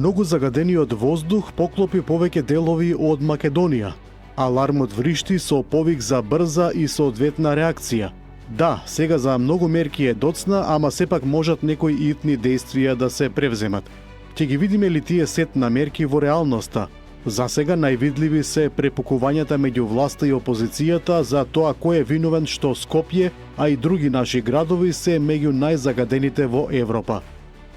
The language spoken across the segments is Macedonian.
Многу загадениот воздух поклопи повеќе делови од Македонија. Алармот вришти со повик за брза и соодветна реакција. Да, сега за многу мерки е доцна, ама сепак можат некои итни действија да се превземат. Ќе ги видиме ли тие сет на мерки во реалноста? За сега највидливи се препукувањата меѓу власта и опозицијата за тоа кој е виновен што Скопје, а и други наши градови се меѓу најзагадените во Европа.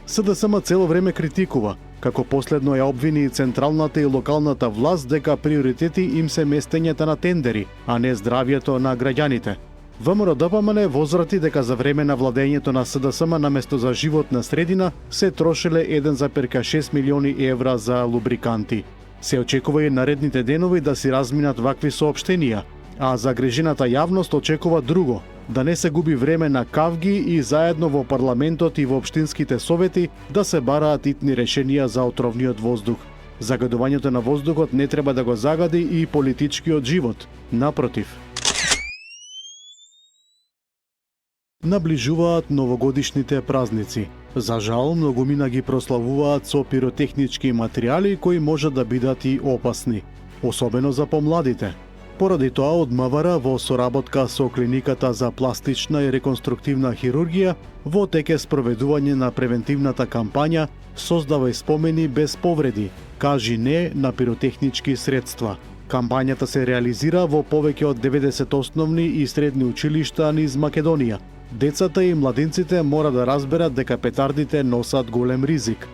СДСМ цело време критикува, како последно ја обвини централната и локалната власт дека приоритети им се местењата на тендери, а не здравјето на граѓаните. ВМРО-ДПМН возрати дека за време на владењето на СДСМ наместо за животна средина се трошеле 1,6 милиони евра за лубриканти. Се очекува и наредните денови да си разминат вакви соопштенија, а загрижената јавност очекува друго – да не се губи време на кавги и заедно во парламентот и во општинските совети да се бараат итни решенија за отровниот воздух. Загадувањето на воздухот не треба да го загади и политичкиот живот. Напротив. Наближуваат новогодишните празници. За жал, многумина ги прославуваат со пиротехнички материјали кои можат да бидат и опасни, особено за помладите. Поради тоа од МВР во соработка со Клиниката за пластична и реконструктивна хирургија во тек е спроведување на превентивната кампања "Создавај спомени без повреди, кажи не на пиротехнички средства". Кампањата се реализира во повеќе од 90 основни и средни училишта низ Македонија. Децата и младинците мора да разберат дека петардите носат голем ризик.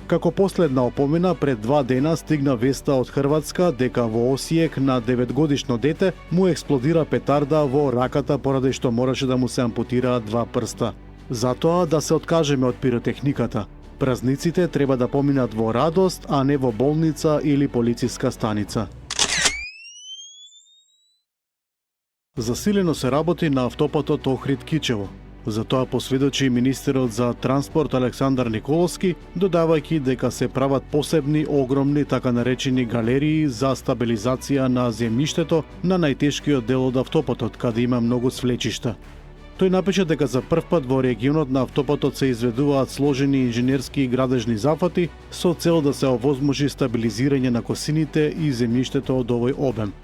Како последна опомена, пред 2 дена стигна веста од Хрватска дека во Осијек на 9-годишно дете му експлодира петарда во раката поради што мораше да му се ампутираат 2 прста. Затоа да се откажеме од пиротехниката. Празниците треба да поминат во радост, а не во болница или полициска станица. Засилено се работи на автопатот Охрид-Кичево. За тоа посведочи министерот за транспорт Александар Николовски, додавајќи дека се прават посебни огромни така наречени галерии за стабилизација на земјиштето на најтешкиот дел од автопатот, каде има многу свлечишта. Тој напиша дека за првпат во регионот на автопатот се изведуваат сложени инженерски и градежни зафати со цел да се овозможи стабилизирање на косините и земјиштето од овој обем.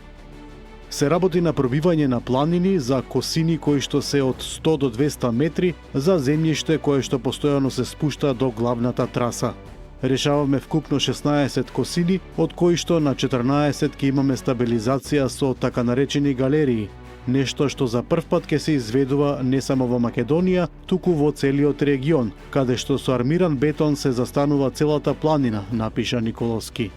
Се работи на пробивање на планини за косини кои што се од 100 до 200 метри за земјиште кое што постојано се спушта до главната траса. Решаваме вкупно 16 косини, од кои што на 14 ќе имаме стабилизација со така наречени галерии, нешто што за првпат ќе се изведува не само во Македонија, туку во целиот регион, каде што со армиран бетон се застанува целата планина, напиша Николовски.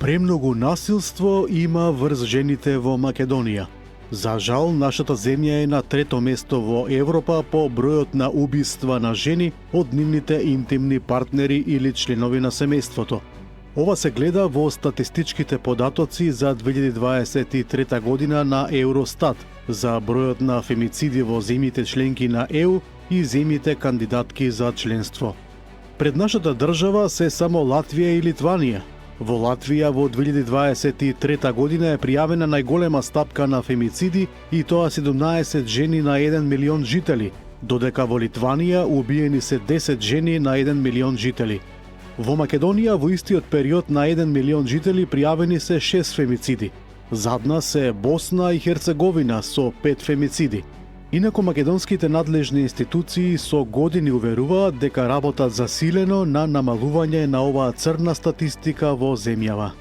Премногу насилство има врз жените во Македонија. За жал, нашата земја е на 3-то место во Европа по бројот на убиства на жени од нивните интимни партнери или членови на семејството. Ова се гледа во статистичките податоци за 2023 година на Евростат за бројот на фемициди во земјите членки на ЕУ и земјите кандидатки за членство. Пред нашата држава се само Латвија и Литванија. Во Латвија во 2023 година е пријавена најголема стапка на фемициди и тоа 17 жени на 1 милион жители, додека во Литванија убиени се 10 жени на 1 милион жители. Во Македонија во истиот период на 1 милион жители пријавени се 6 фемициди. Задна се Босна и Херцеговина со 5 фемициди. Инаку македонските надлежни институции со години уверуваат дека работат засилено на намалување на оваа црна статистика во земјава.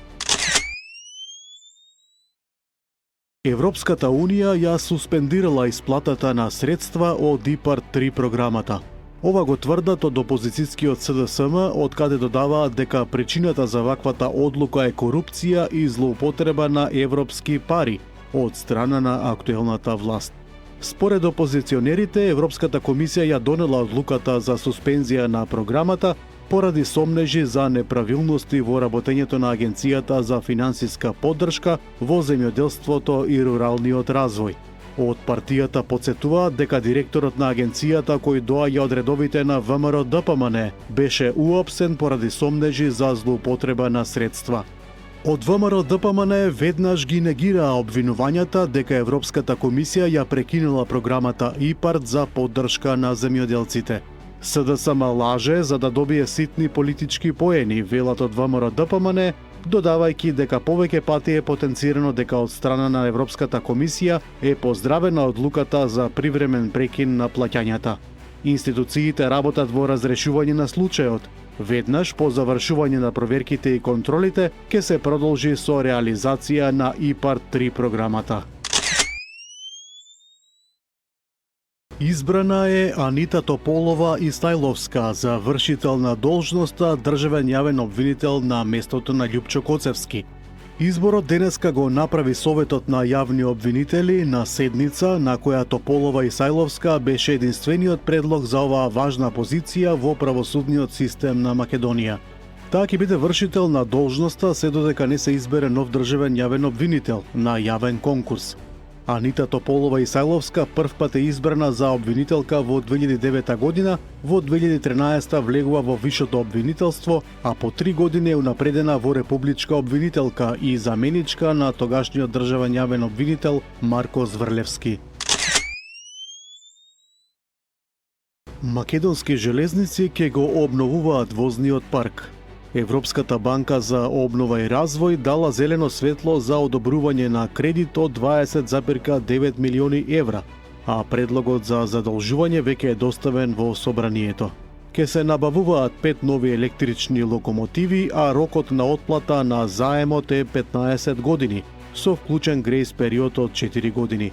Европската Унија ја суспендирала исплатата на средства од ИПАРД 3 програмата. Ова го тврдат од опозицијскиот СДСМ, од каде додаваат дека причината за ваквата одлука е корупција и злоупотреба на европски пари од страна на актуелната власт. Според опозиционерите, Европската комисија ја донела одлуката за суспензија на програмата поради сомнежи за неправилности во работењето на Агенцијата за финансиска поддршка во земјоделството и руралниот развој. Од партијата потсетуваат дека директорот на агенцијата кој доаѓа од редовите на ВМРО-ДПМН беше уапсен поради сомнежи за злоупотреба на средства. Од ВМРО-ДПМН веднаш ги негираа обвинувањата дека Европската комисија ја прекинала програмата ИПАРД за поддршка на земјоделците. СДСМ лаже за да добие ситни политички поени, велат од ВМРО-ДПМН, додавајќи дека повеќе пати е потенцирано дека од страна на Европската комисија е поздравена одлуката за привремен прекин на плаќањата. Институциите работат во разрешување на случајот. Веднаш по завршување на проверките и контролите ќе се продолжи со реализација на ИПАРД-3 програмата. Избрана е Анита Тополова Истајловска за вршител на должноста државен јавен обвинител на местото на Љупчо Коцевски. Изборот денеска го направи Советот на јавни обвинители на седница на која Тополова Истајловска беше единствениот предлог за оваа важна позиција во правосудниот систем на Македонија. Таа ќе биде вршител на должноста се додека не се избере нов државен јавен обвинител на јавен конкурс. Анита Тополова Истајловска првпат е избрана за обвинителка во 2009 година, во 2013 влегува во вишото обвинителство, а по 3 години е унапредена во републичка обвинителка и заменичка на тогашниот државен јавен обвинител Марко Зврлевски. Македонски железници ќе го обновуваат возниот парк. Европската банка за обнова и развој дала зелено светло за одобрување на кредит од 20,9 милиони евра, а предлогот за задолжување веќе е доставен во собранието. Ке се набавуваат 5 нови електрични локомотиви, а рокот на отплата на заемот е 15 години, со вклучен грејс период од 4 години.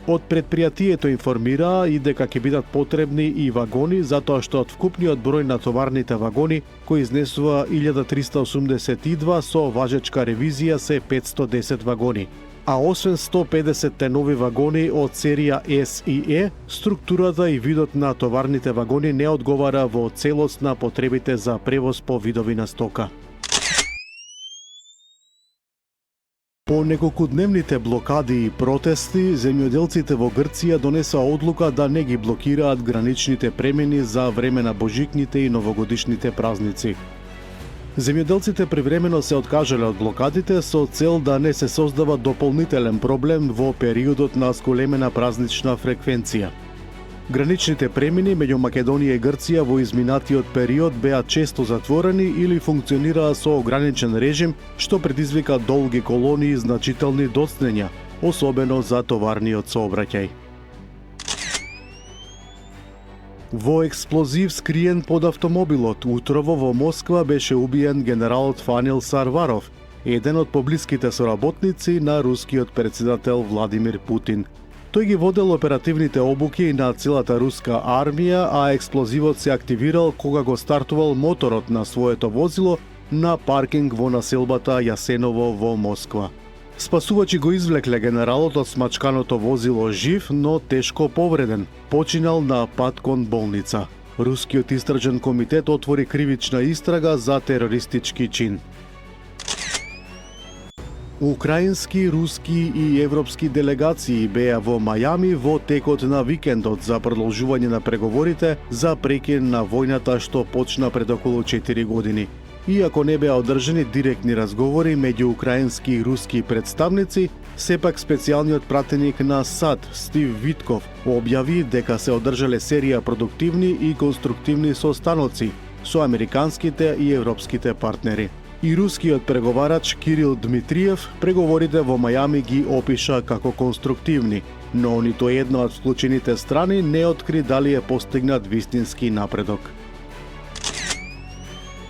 Од предпријатието информираа и дека ќе бидат потребни и вагони, затоа што од вкупниот број на товарните вагони, кои изнесува 1382, со важечка ревизија се 510 вагони. А освен 150 нови вагони од серија S и E, структурата и видот на товарните вагони не одговара во целост на потребите за превоз по видови на стока. По неколкудневните блокади и протести, земјоделците во Грција донесоа одлука да не ги блокираат граничните премини за време на божикните и новогодишните празници. Земјоделците привремено се откажале од блокадите со цел да не се создава дополнителен проблем во периодот на зголемена празнична фреквенција. Граничните премини меѓу Македонија и Грција во изминатиот период беа често затворени или функционираа со ограничен режим, што предизвика долги колонии и значителни доцнења, особено за товарниот сообраќај. Во експлозив скриен под автомобилот, утрово во Москва беше убиен генералот Фанил Сарваров, еден од поблиските соработници на рускиот претседател Владимир Путин. Тој ги водел оперативните обуки на целата руска армија, а експлозивот се активирал кога го стартувал моторот на своето возило на паркинг во населбата Јасеново во Москва. Спасувачи го извлекле генералот од смачканото возило жив, но тешко повреден. Починал на пат кон болница. Рускиот истражен комитет отвори кривична истрага за терористички чин. Украински, руски и европски делегации беа во Мајами во текот на викендот за продолжување на преговорите за прекин на војната што почна пред околу 4 години. Иако не беа одржани директни разговори меѓу украински и руски представници, сепак специјалниот пратеник на САД Стив Витков објави дека се одржале серија продуктивни и конструктивни состаноци со американските и европските партнери. И рускиот преговарач Кирил Дмитриев преговорите во Мајами ги опиша како конструктивни, но ниту една од вклучените страни не откри дали е постигнат вистински напредок.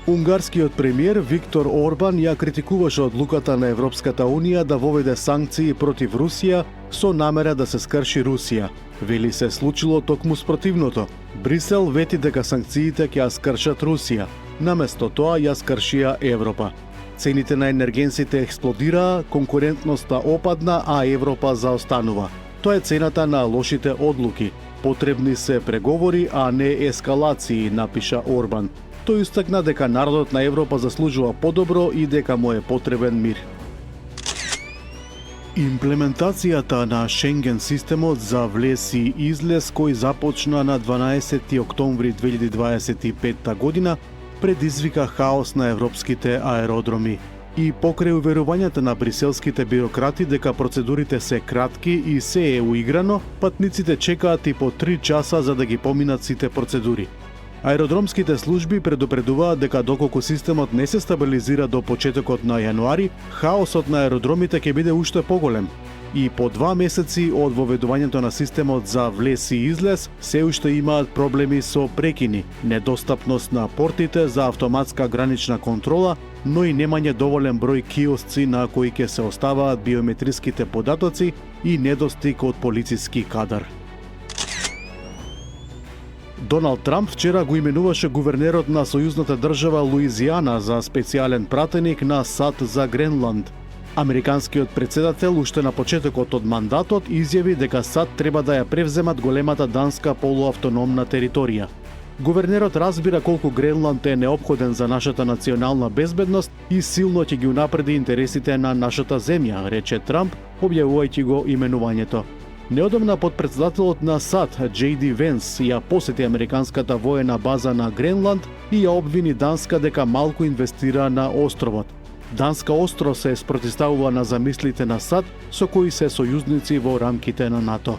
Унгарскиот премиер Виктор Орбан ја критикуваше одлуката на Европската Унија да воведе санкции против Русија со намера да се скрши Русија. Вели се случило токму спротивното. Брисел вети дека санкциите ќе ја скршат Русија. Наместо тоа ја скршија Европа. Цените на енергенсите експлодираа, конкурентноста опадна, а Европа заостанува. Тоа е цената на лошите одлуки. Потребни се преговори, а не ескалации, напиша Орбан. Тој истакна дека народот на Европа заслужува подобро и дека му е потребен мир. Имплементацијата на Шенген системот за влез и излез кој започна на 12 октомври 2025 година предизвика хаос на европските аеродроми. И покрај уверувањата на бриселските бирократи дека процедурите се кратки и се е уиграно, патниците чекаат и по 3 часа за да ги поминат сите процедури. Аеродромските служби предупредуваат дека доколку системот не се стабилизира до почетокот на јануари, хаосот на аеродромите ќе биде уште поголем. И по 2 месеци од воведувањето на системот за влез и излез, се уште имаат проблеми со прекини, недостапност на портите за автоматска гранична контрола, но и немање доволен број киосци на кои ќе се оставаат биометриските податоци и недостиг од полициски кадар. Доналд Трамп вчера го именуваше гувернерот на сојузната држава Луизијана за специјален пратеник на САД за Гренланд. Американскиот председател уште на почетокот од мандатот изјави дека САД треба да ја превземат големата данска полуавтономна територија. Гувернерот разбира колку Гренланд е неопходен за нашата национална безбедност и силно ќе ги унапреди интересите на нашата земја, рече Трамп, објавувајќи го именувањето. Неодамна подпредседателот на САД, J.D. Венс, ја посети американската воена база на Гренланд и ја обвини Данска дека малку инвестира на островот. Данска остро се спротивставува на замислите на САД, со кои се сојузници во рамките на НАТО.